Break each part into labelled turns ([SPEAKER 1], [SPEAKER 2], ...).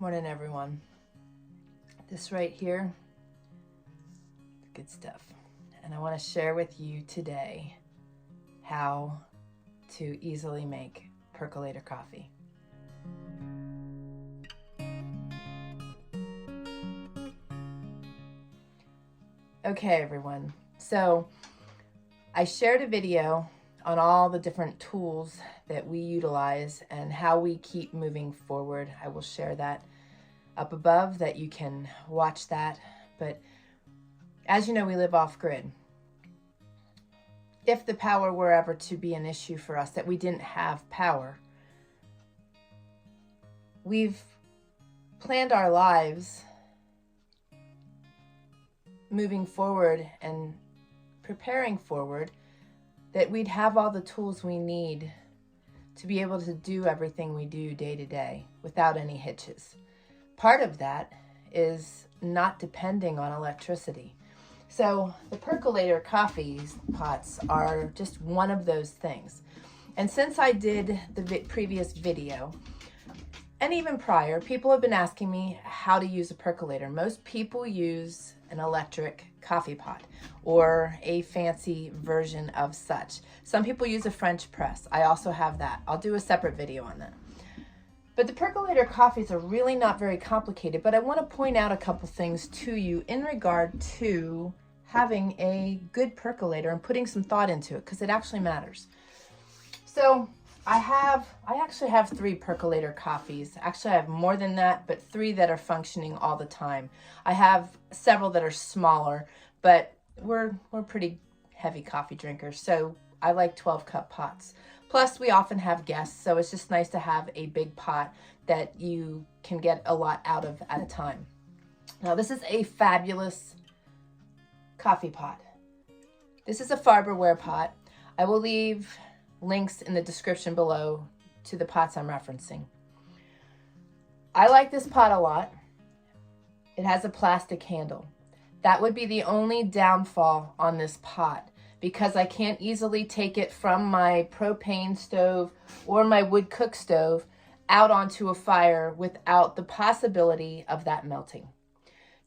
[SPEAKER 1] Morning, everyone. This right here, good stuff. And I want to share with you today how to easily make percolator coffee. Okay, everyone. So I shared a video on all the different tools that we utilize and how we keep moving forward. I will share that up above that you can watch that. But as you know, we live off grid. If the power were ever to be an issue for us, that we didn't have power, we've planned our lives moving forward and preparing forward that we'd have all the tools we need to be able to do everything we do day to day without any hitches. Part of that is not depending on electricity. So the percolator coffee pots are just one of those things. And since I did the previous video, and even prior, people have been asking me how to use a percolator. Most people use an electric coffee pot or a fancy version of such. Some people use a French press. I also have that. I'll do a separate video on that. But the percolator coffees are really not very complicated, but I want to point out a couple things to you in regard to having a good percolator and putting some thought into it, because it actually matters. So I actually have 3 percolator coffees. Actually, I have more than that, but 3 that are functioning all the time. I have several that are smaller, but we're pretty heavy coffee drinkers, so I like 12-cup pots. Plus, we often have guests, so it's just nice to have a big pot that you can get a lot out of at a time. Now, this is a fabulous coffee pot. This is a FARBERWARE pot. I will leave links in the description below to the pots I'm referencing. I like this pot a lot. It has a plastic handle. That would be the only downfall on this pot, because I can't easily take it from my propane stove or my wood cook stove out onto a fire without the possibility of that melting.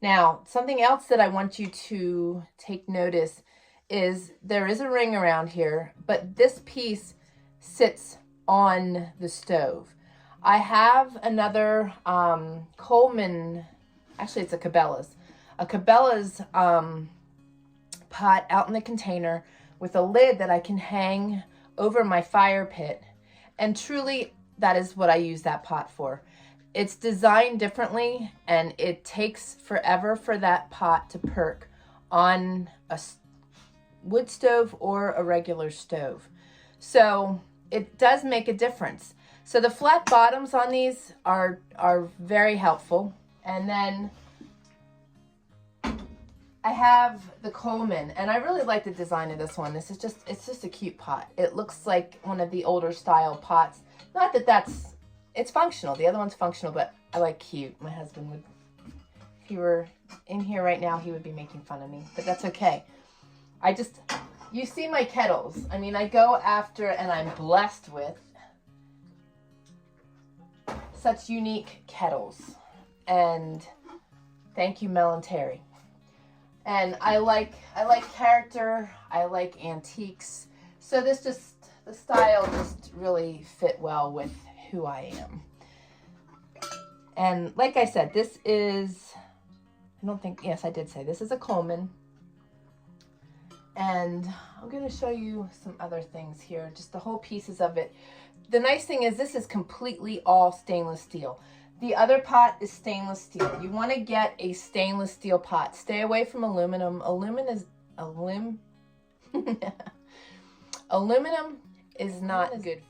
[SPEAKER 1] Now, something else that I want you to take notice is there is a ring around here, but this piece sits on the stove. I have another Coleman, actually it's a Cabela's pot out in the container with a lid that I can hang over my fire pit, and truly that is what I use that pot for. It's designed differently, and it takes forever for that pot to perk on a wood stove or a regular stove. So it does make a difference. So the flat bottoms on these are very helpful. And then I have the Coleman, and I really like the design of this one. It's just a cute pot. It looks like one of the older style pots. Not that it's functional. The other one's functional, but I like cute. My husband would, if he were in here right now, he would be making fun of me, but that's okay. You see my kettles. I mean, I go after, and I'm blessed with such unique kettles. And thank you, Mel and Terry. And I like character. I like antiques. So the style just really fit well with who I am. And like I said, this is, yes, I did say this is a Coleman. And I'm going to show you some other things here, just the whole pieces of it. The nice thing is this is completely all stainless steel. The other pot is stainless steel. You want to get a stainless steel pot. Stay away from aluminum. Aluminum is not good.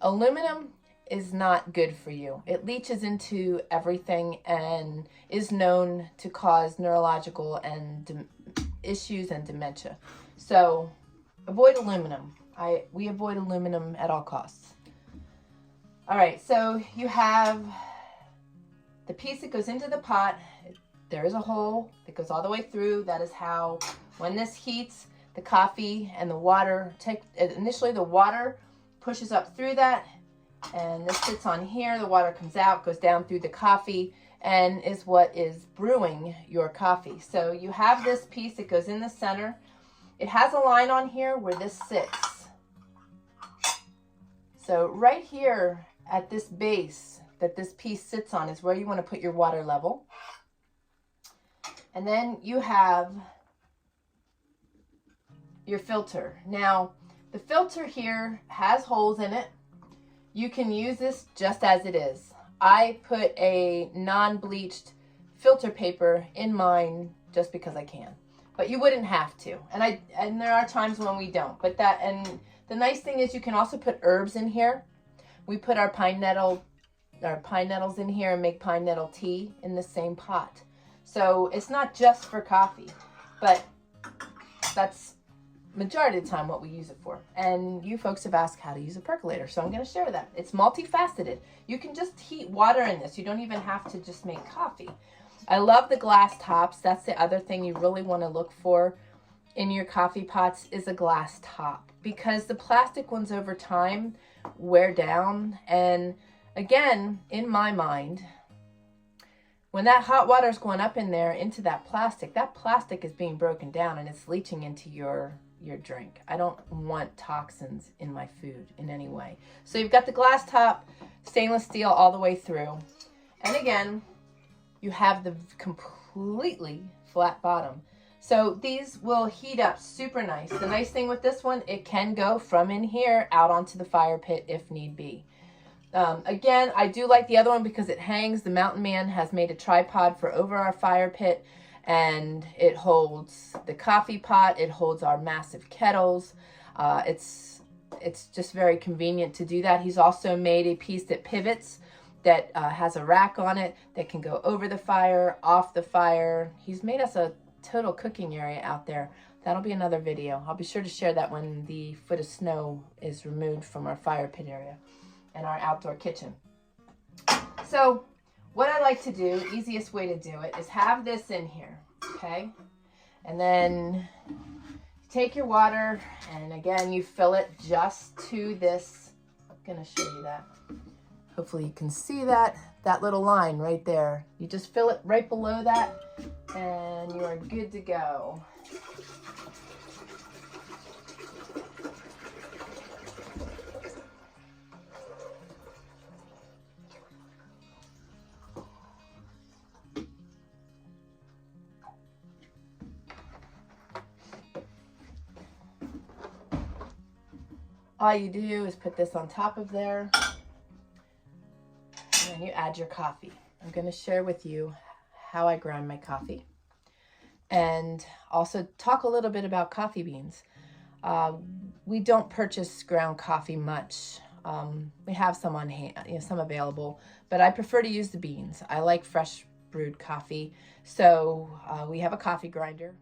[SPEAKER 1] Aluminum is not good for you. It leaches into everything and is known to cause neurological and issues and dementia. So avoid aluminum. We avoid aluminum at all costs. All right, so you have the piece that goes into the pot. There is a hole that goes all the way through. That is how, when this heats, the coffee and the water, initially the water pushes up through that, And this sits on here. The water comes out, goes down through the coffee, and is what is brewing your coffee. So you have this piece that goes in the center. It has a line on here where this sits. So right here at this base that this piece sits on is where you want to put your water level. And then you have your filter. Now, the filter here has holes in it. You can use this just as it is. I put a non-bleached filter paper in mine just because I can, but you wouldn't have to. And there are times when we don't. But and the nice thing is you can also put herbs in here. We put our pine nettles in here and make pine nettle tea in the same pot. So it's not just for coffee, but that's majority of the time what we use it for. And you folks have asked how to use a percolator, so I'm going to share that. It's multifaceted. You can just heat water in this. You don't even have to just make coffee. I love the glass tops. That's the other thing you really want to look for in your coffee pots is a glass top, because the plastic ones over time wear down. And again, in my mind, when that hot water is going up in there into that plastic is being broken down and it's leaching into your drink. I don't want toxins in my food in any way. So you've got the glass top, stainless steel all the way through. And again, you have the completely flat bottom. So these will heat up super nice. The nice thing with this one, it can go from in here out onto the fire pit if need be. Again, I do like the other one because it hangs. The Mountain Man has made a tripod for over our fire pit, and it holds the coffee pot. It holds our massive kettles. It's just very convenient to do that. He's also made a piece that pivots, that has a rack on it that can go over the fire, off the fire. He's made us a total cooking area out there. That'll be another video. I'll be sure to share that when the foot of snow is removed from our fire pit area and our outdoor kitchen. So what I like to do, easiest way to do it, is have this in here, okay? And then take your water, and again, you fill it just to this. I'm gonna show you that. Hopefully you can see that little line right there. You just fill it right below that, and you are good to go. All you do is put this on top of there, and then you add your coffee. I'm going to share with you how I grind my coffee, and also talk a little bit about coffee beans. We don't purchase ground coffee much. We have some on hand, some available, but I prefer to use the beans. I like fresh brewed coffee, so we have a coffee grinder.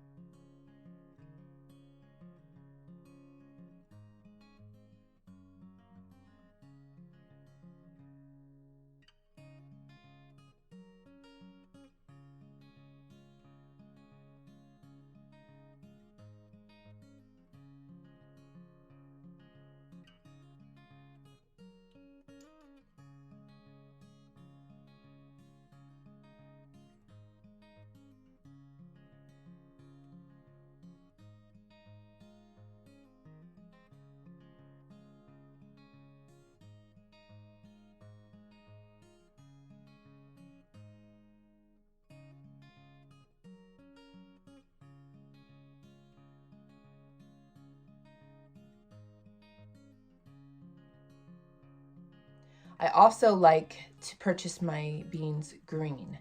[SPEAKER 1] I also like to purchase my beans green.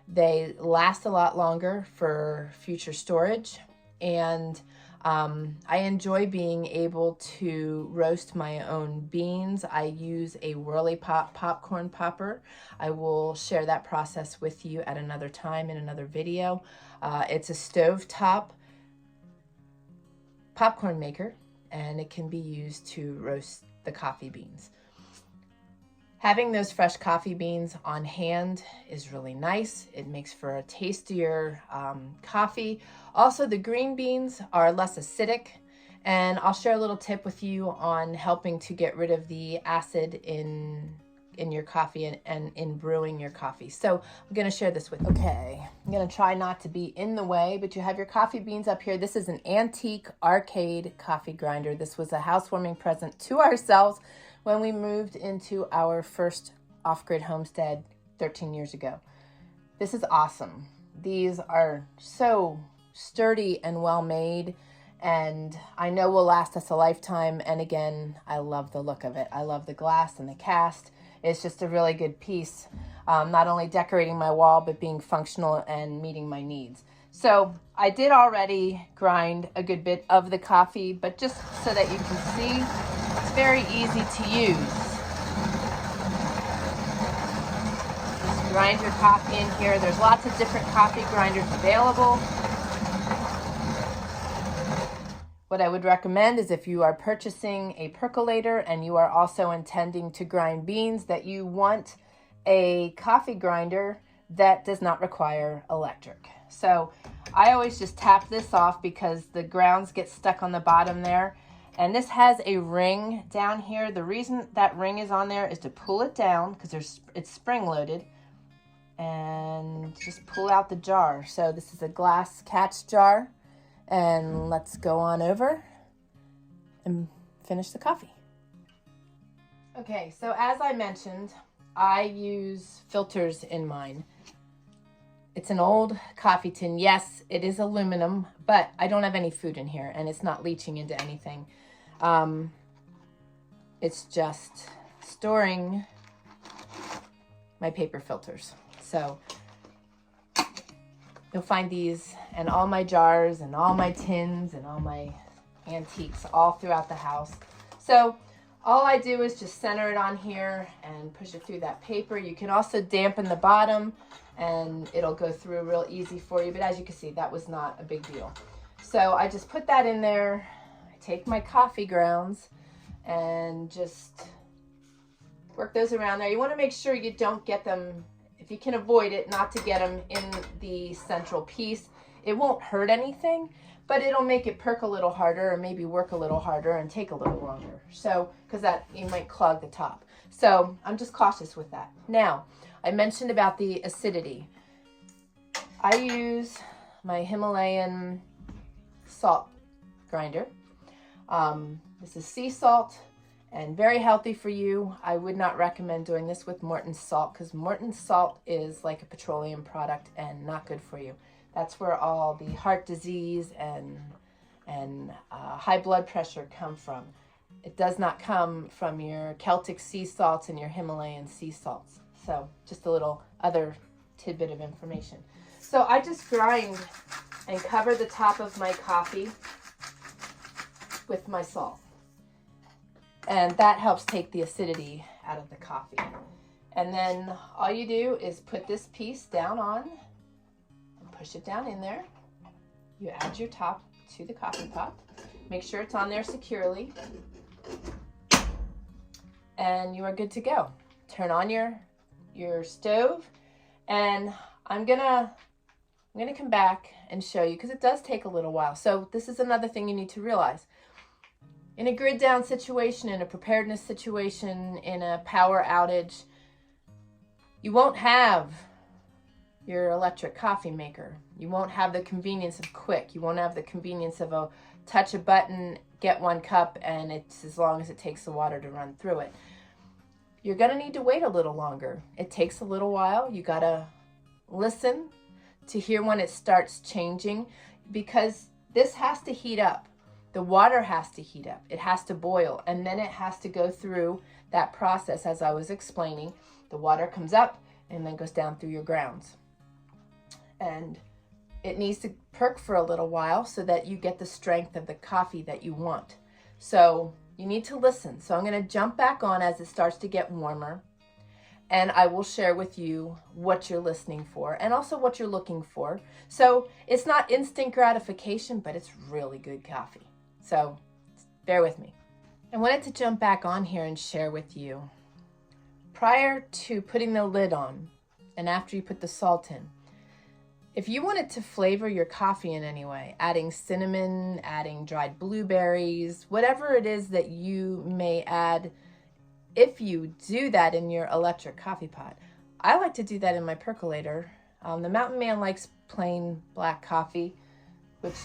[SPEAKER 1] They last a lot longer for future storage, and I enjoy being able to roast my own beans. I use a Whirly Pop popcorn popper. I will share that process with you at another time in another video. It's a stovetop popcorn maker, and it can be used to roast the coffee beans. Having those fresh coffee beans on hand is really nice. It makes for a tastier coffee. Also, the green beans are less acidic, And I'll share a little tip with you on helping to get rid of the acid in your coffee and in brewing your coffee. So I'm going to share this with you. Okay, I'm going to try not to be in the way, but you have your coffee beans up here. This is an antique arcade coffee grinder. This was a housewarming present to ourselves when we moved into our first off-grid homestead 13 years ago. This is awesome. These are so sturdy and well made, and I know will last us a lifetime. And again, I love the look of it. I love the glass and the cast. It's just a really good piece, not only decorating my wall, but being functional and meeting my needs. So I did already grind a good bit of the coffee, but just so that you can see, it's very easy to use. Just grind your coffee in here. There's lots of different coffee grinders available. What I would recommend is if you are purchasing a percolator and you are also intending to grind beans, that you want a coffee grinder that does not require electric. So I always just tap this off because the grounds get stuck on the bottom there. And this has a ring down here. The reason that ring is on there is to pull it down because it's spring loaded, and just pull out the jar. So this is a glass catch jar. And let's go on over and finish the coffee. Okay, so as I mentioned, I use filters in mine. It's an old coffee tin. Yes, it is aluminum, but I don't have any food in here and it's not leaching into anything. It's just storing my paper filters. So you'll find these and all my jars and all my tins and all my antiques all throughout the house. So all I do is just center it on here and push it through that paper. You can also dampen the bottom and it'll go through real easy for you. But as you can see, that was not a big deal. So I just put that in there. I take my coffee grounds and just work those around there. You want to make sure you don't get them, if you can avoid it, not to get them in the central piece. It won't hurt anything, but it'll make it perk a little harder or maybe work a little harder and take a little longer. So, because that, you might clog the top. So I'm just cautious with that. Now, I mentioned about the acidity. I use my Himalayan salt grinder. This is sea salt and very healthy for you. I would not recommend doing this with Morton's salt because Morton's salt is like a petroleum product and not good for you. That's where all the heart disease and high blood pressure come from. It does not come from your Celtic sea salts and your Himalayan sea salts. So just a little other tidbit of information. So I just grind and cover the top of my coffee with my salt. And that helps take the acidity out of the coffee. And then all you do is put this piece down on and push it down in there. You add your top to the coffee pot. Make sure it's on there securely. And you are good to go. Turn on your stove. And I'm gonna come back and show you because it does take a little while. So this is another thing you need to realize. In a grid down situation, in a preparedness situation, in a power outage, you won't have your electric coffee maker. You won't have the convenience of quick. You won't have the convenience of a touch a button, get 1 cup, and it's as long as it takes the water to run through it. You're gonna need to wait a little longer. It takes a little while. You gotta listen to hear when it starts changing because this has to heat up. The water has to heat up. It has to boil, and then it has to go through that process as I was explaining. The water comes up and then goes down through your grounds. And it needs to perk for a little while so that you get the strength of the coffee that you want. So you need to listen. So I'm going to jump back on as it starts to get warmer, and I will share with you what you're listening for and also what you're looking for. So it's not instant gratification, but it's really good coffee. So bear with me. I wanted to jump back on here and share with you, prior to putting the lid on and after you put the salt in, If you wanted to flavor your coffee in any way, adding cinnamon, adding dried blueberries, whatever it is that you may add, if you do that in your electric coffee pot, I like to do that in my percolator. The Mountain Man likes plain black coffee, which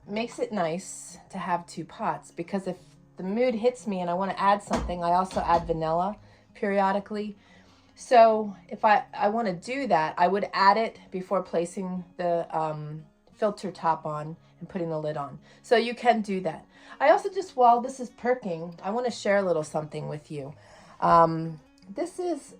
[SPEAKER 1] makes it nice to have two pots, because if the mood hits me and I want to add something, I also add vanilla periodically. So if I want to do that, I would add it before placing the filter top on and putting the lid on. So you can do that. I also just, while this is perking, I want to share a little something with you. This is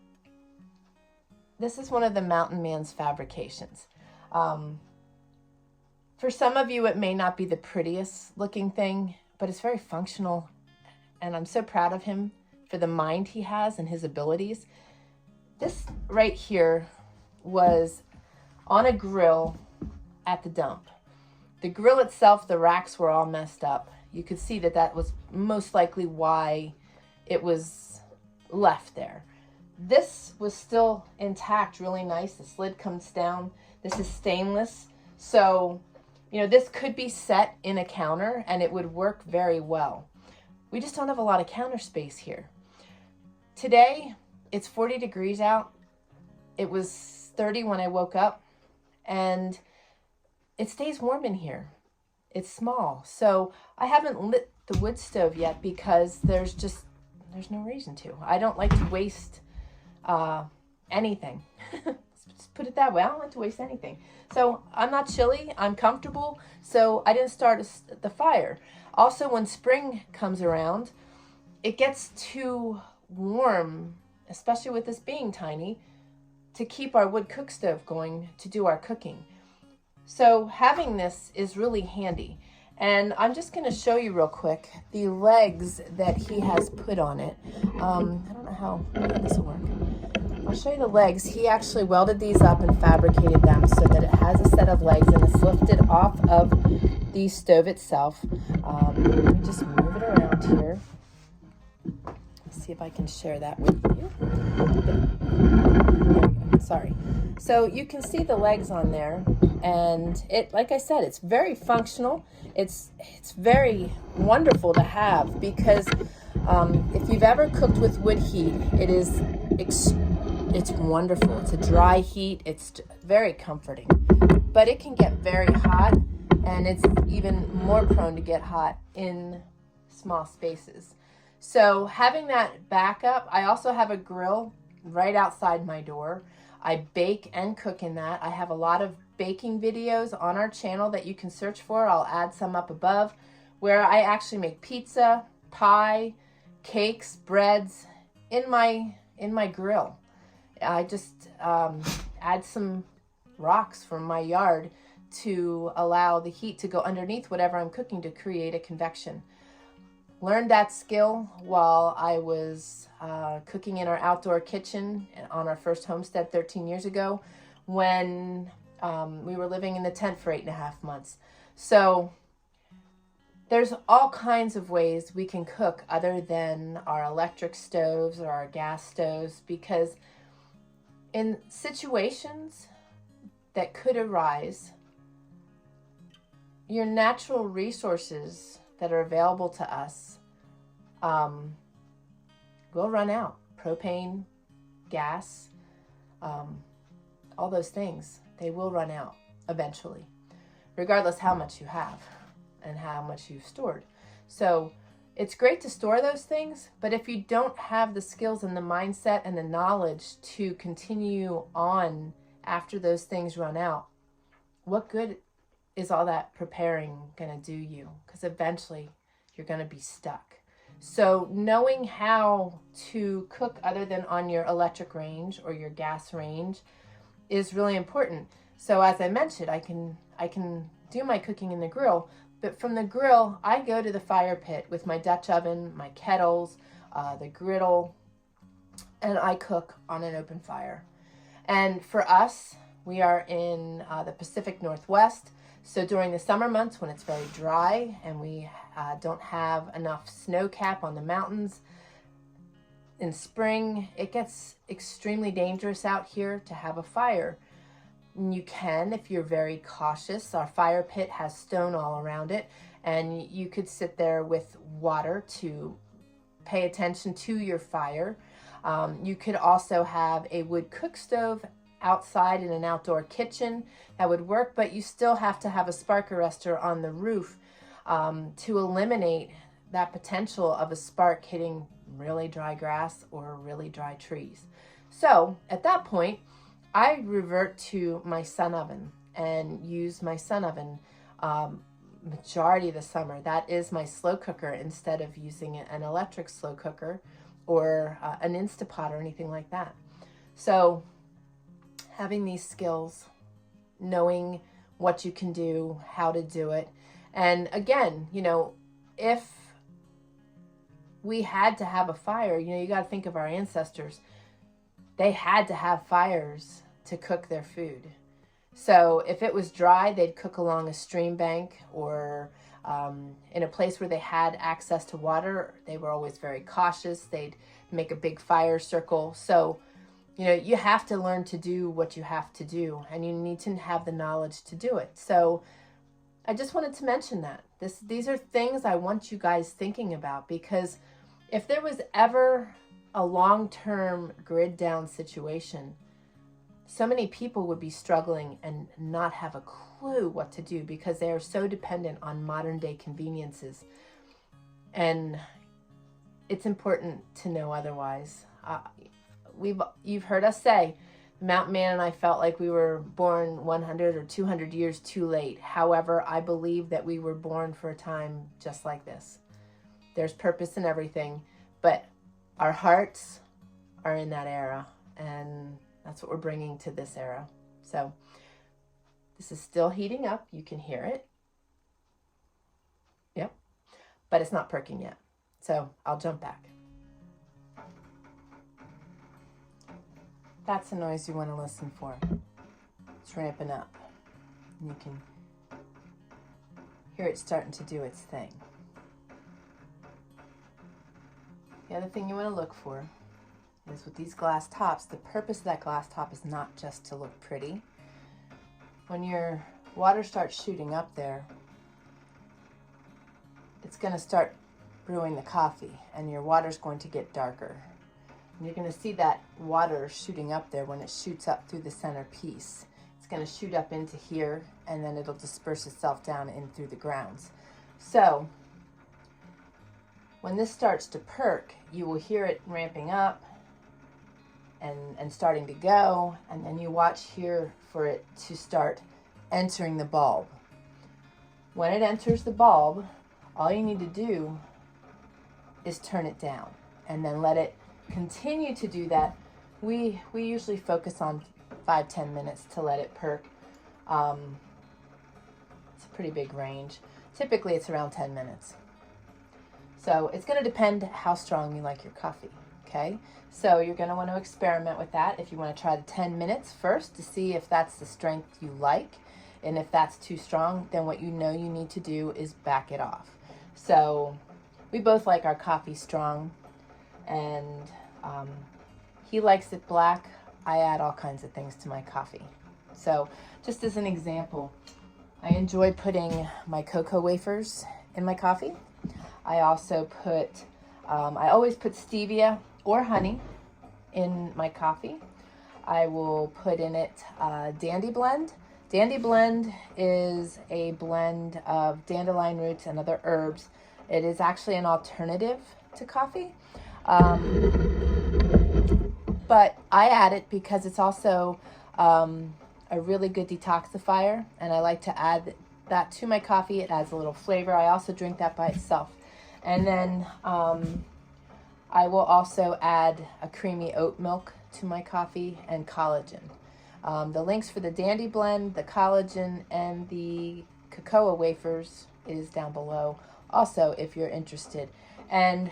[SPEAKER 1] one of the Mountain Man's fabrications. For some of you, it may not be the prettiest looking thing, but it's very functional. And I'm so proud of him for the mind he has and his abilities. This right here was on a grill at the dump. The grill itself, the racks were all messed up. You could see that that was most likely why it was left there. This was still intact, really nice. This lid comes down. This is stainless. So, you know, this could be set in a counter and it would work very well. We just don't have a lot of counter space here. Today, it's 40 degrees out. It was 30 when I woke up, and it stays warm in here. It's small. So I haven't lit the wood stove yet because there's no reason to. I don't like to waste anything. Let's put it that way. I don't like to waste anything. So I'm not chilly. I'm comfortable. So I didn't start the fire. Also, when spring comes around, it gets too warm, especially with this being tiny, to keep our wood cook stove going to do our cooking. So having this is really handy. And I'm just going to show you real quick the legs that he has put on it. I don't know how this will work. I'll show you the legs. He actually welded these up and fabricated them so that it has a set of legs and it's lifted off of the stove itself. Let me just move it around here. See if I can share that with you. Sorry. So you can see the legs on there, and it, like I said, it's very functional. It's very wonderful to have because if you've ever cooked with wood heat, it's wonderful. It's a dry heat. It's very comforting, but it can get very hot, and it's even more prone to get hot in small spaces. So having that backup, I also have a grill right outside my door. I bake and cook in that. I have a lot of baking videos on our channel that you can search for. I'll add some up above, where I actually make pizza, pie, cakes, breads in my grill. I just add some rocks from my yard to allow the heat to go underneath whatever I'm cooking to create a convection. Learned that skill while I was cooking in our outdoor kitchen on our first homestead 13 years ago when we were living in the tent for 8.5 months. So there's all kinds of ways we can cook other than our electric stoves or our gas stoves, because in situations that could arise, your natural resources that are available to us will run out. Propane, gas, all those things, they will run out eventually, regardless how much you have and how much you've stored. So it's great to store those things, but if you don't have the skills and the mindset and the knowledge to continue on after those things run out, what good is all that preparing going to do you? Because eventually you're going to be stuck. So knowing how to cook other than on your electric range or your gas range is really important. So as I mentioned, I can do my cooking in the grill, but from the grill, I go to the fire pit with my Dutch oven, my kettles, the griddle, and I cook on an open fire. And for us, we are in the Pacific Northwest. So during the summer months when it's very dry and we don't have enough snow cap on the mountains, in spring, it gets extremely dangerous out here to have a fire. You can if you're very cautious. Our fire pit has stone all around it, and you could sit there with water to pay attention to your fire. You could also have a wood cook stove outside in an outdoor kitchen. That would work, but you still have to have a spark arrestor on the roof to eliminate that potential of a spark hitting really dry grass or really dry trees. So at that point, I revert to my sun oven and use my sun oven majority of the summer. That is my slow cooker instead of using an electric slow cooker or an Instapot or anything like that. So having these skills, knowing what you can do, how to do it. And again, you know, if we had to have a fire, you know, you got to think of our ancestors. They had to have fires to cook their food. So if it was dry, they'd cook along a stream bank or in a place where they had access to water. They were always very cautious. They'd make a big fire circle. So, you know, you have to learn to do what you have to do, and you need to have the knowledge to do it. So I just wanted to mention that. These are things I want you guys thinking about, because if there was ever a long-term grid down situation, so many people would be struggling and not have a clue what to do because they are so dependent on modern day conveniences. And it's important to know otherwise. You've heard us say, Mountain Man and I felt like we were born 100 or 200 years too late. However, I believe that we were born for a time just like this. There's purpose in everything, but our hearts are in that era, and that's what we're bringing to this era. So this is still heating up. You can hear it. Yep. But it's not perking yet. So I'll jump back. That's the noise you want to listen for. It's ramping up. And you can hear it starting to do its thing. The other thing you want to look for is with these glass tops, the purpose of that glass top is not just to look pretty. When your water starts shooting up there, it's going to start brewing the coffee, and your water's going to get darker. And you're going to see that water shooting up there when it shoots up through the center piece. It's going to shoot up into here, and then it'll disperse itself down in through the grounds. So when this starts to perk, you will hear it ramping up and starting to go, and then you watch here for it to start entering the bulb. When it enters the bulb, all you need to do is turn it down and then let it continue to do that. We usually focus on 5-10 minutes to let it perk. It's a pretty big range. Typically it's around 10 minutes. So it's going to depend how strong you like your coffee. Okay, so you're going to want to experiment with that. If you want to try the 10 minutes first to see if that's the strength you like, and if that's too strong, then what you know you need to do is back it off. So we both like our coffee strong, and he likes it black. I add all kinds of things to my coffee. So just as an example, I enjoy putting my cocoa wafers in my coffee. I also put, I always put stevia or honey in my coffee. I will put in it Dandy Blend. Dandy Blend is a blend of dandelion roots and other herbs. It is actually an alternative to coffee. But I add it because it's also a really good detoxifier, and I like to add that to my coffee. It adds a little flavor. I also drink that by itself. And then I will also add a creamy oat milk to my coffee and collagen. The links for the Dandy Blend, the collagen, and the CACOA wafers is down below also if you're interested. And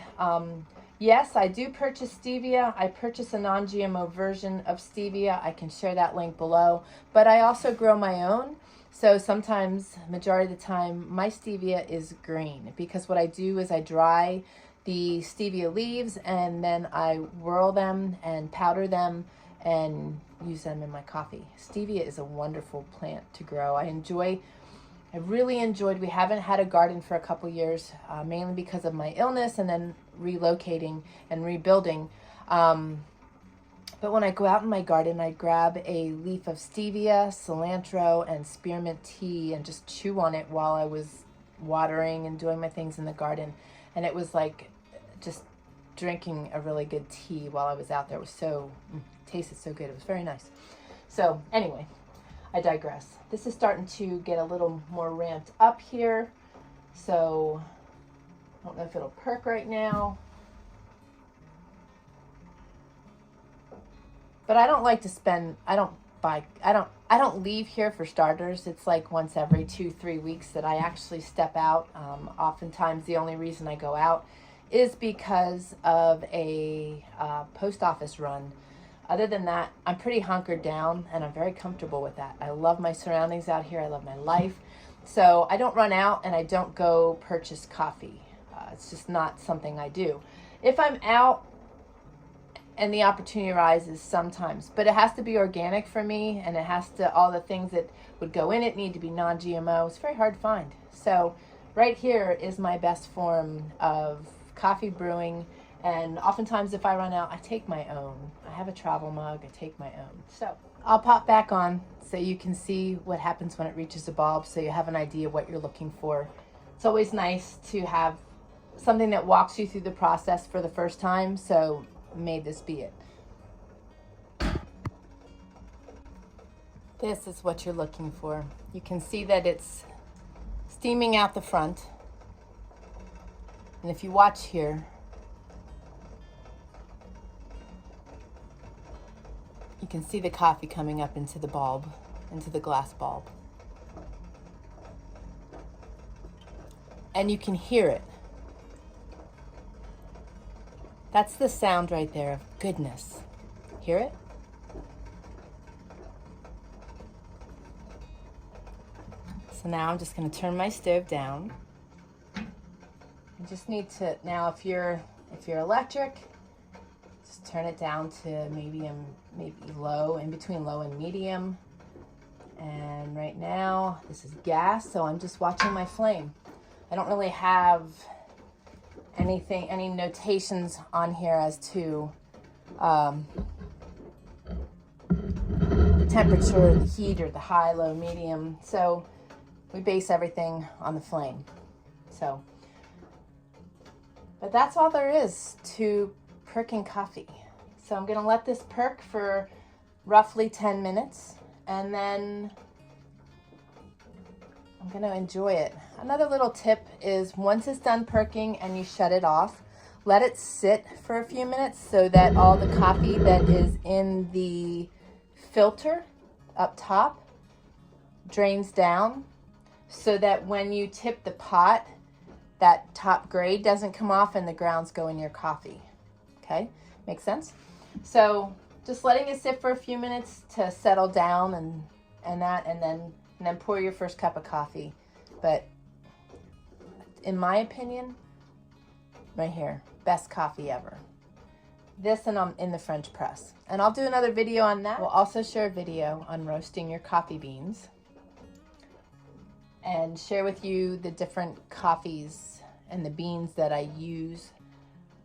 [SPEAKER 1] yes, I do purchase stevia. I purchase a non-GMO version of stevia. I can share that link below. But I also grow my own. So sometimes, majority of the time, my stevia is green, because what I do is I dry the stevia leaves and then I whirl them and powder them and use them in my coffee. Stevia is a wonderful plant to grow. I really enjoyed, we haven't had a garden for a couple years, mainly because of my illness and then relocating and rebuilding. But when I go out in my garden, I grab a leaf of stevia, cilantro, and spearmint tea and just chew on it while I was watering and doing my things in the garden. And it was like just drinking a really good tea while I was out there. It was tasted so good. It was very nice. So anyway, I digress. This is starting to get a little more ramped up here. So I don't know if it'll perk right now. But I don't like to spend, I don't leave here for starters. It's like once every 2-3 weeks that I actually step out. Oftentimes the only reason I go out is because of a post office run. Other than that, I'm pretty hunkered down and I'm very comfortable with that. I love my surroundings out here. I love my life. So I don't run out and I don't go purchase coffee. It's just not something I do. If I'm out and the opportunity arises sometimes, but it has to be organic for me, and it has to, all the things that would go in it need to be non-GMO. It's very hard to find. So right here is my best form of coffee brewing, and oftentimes if I run out, I take my own. I have a travel mug, I take my own. So I'll pop back on so you can see what happens when it reaches the bulb, so you have an idea what you're looking for. It's always nice to have something that walks you through the process for the first time, so may this be it. This is what you're looking for. You can see that it's steaming out the front. And if you watch here, you can see the coffee coming up into the bulb, into the glass bulb. And you can hear it. That's the sound right there of goodness. Hear it? So now I'm just going to turn my stove down. I just need to, now if you're electric, just turn it down to medium, maybe low, in between low and medium. And right now, this is gas, so I'm just watching my flame. I don't really have any notations on here as to the temperature, the heat, or the high, low, medium. So we base everything on the flame. So, but that's all there is to perking coffee. So I'm gonna let this perk for roughly 10 minutes and then I'm gonna enjoy it. Another little tip is once it's done perking and you shut it off, let it sit for a few minutes so that all the coffee that is in the filter up top drains down, so that when you tip the pot, that top grade doesn't come off and the grounds go in your coffee. Okay, makes sense? So just letting it sit for a few minutes to settle down and then pour your first cup of coffee. But in my opinion, right here, best coffee ever. This, and I'm in the French press. And I'll do another video on that. We'll also share a video on roasting your coffee beans and share with you the different coffees and the beans that I use.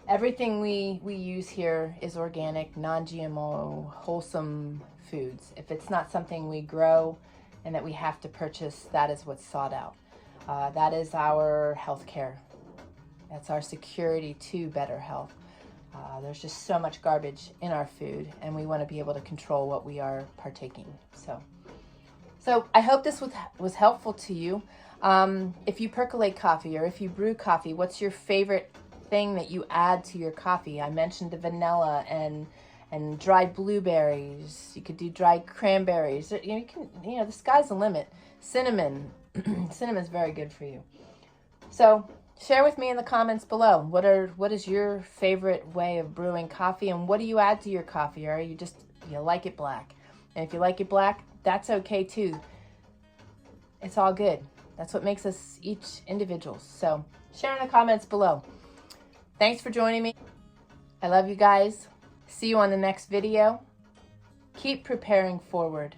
[SPEAKER 1] Everything we use here is organic, non-GMO, wholesome foods. If it's not something we grow and that we have to purchase, that is what's sought out. That is our health care. That's our security to better health. There's just so much garbage in our food, and we want to be able to control what we are partaking. So I hope this was helpful to you. If you percolate coffee or if you brew coffee, what's your favorite thing that you add to your coffee? I mentioned the vanilla and dried blueberries. You could do dried cranberries. You know, the sky's the limit. Cinnamon. Cinnamon is very good for you. So share with me in the comments below. What is your favorite way of brewing coffee, and what do you add to your coffee? Or you like it black? And if you like it black, that's okay too. It's all good. That's what makes us each individuals. So share in the comments below. Thanks for joining me. I love you guys. See you on the next video. Keep preparing forward.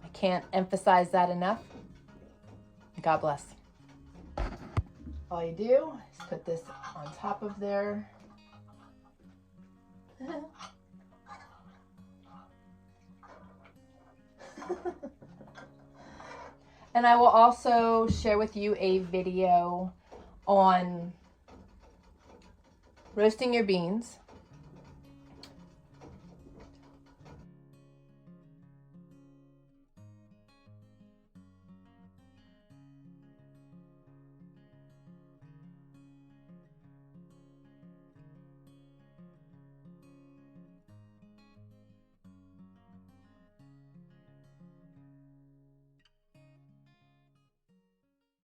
[SPEAKER 1] I can't emphasize that enough. God bless. All you do is put this on top of there. And I will also share with you a video on roasting your beans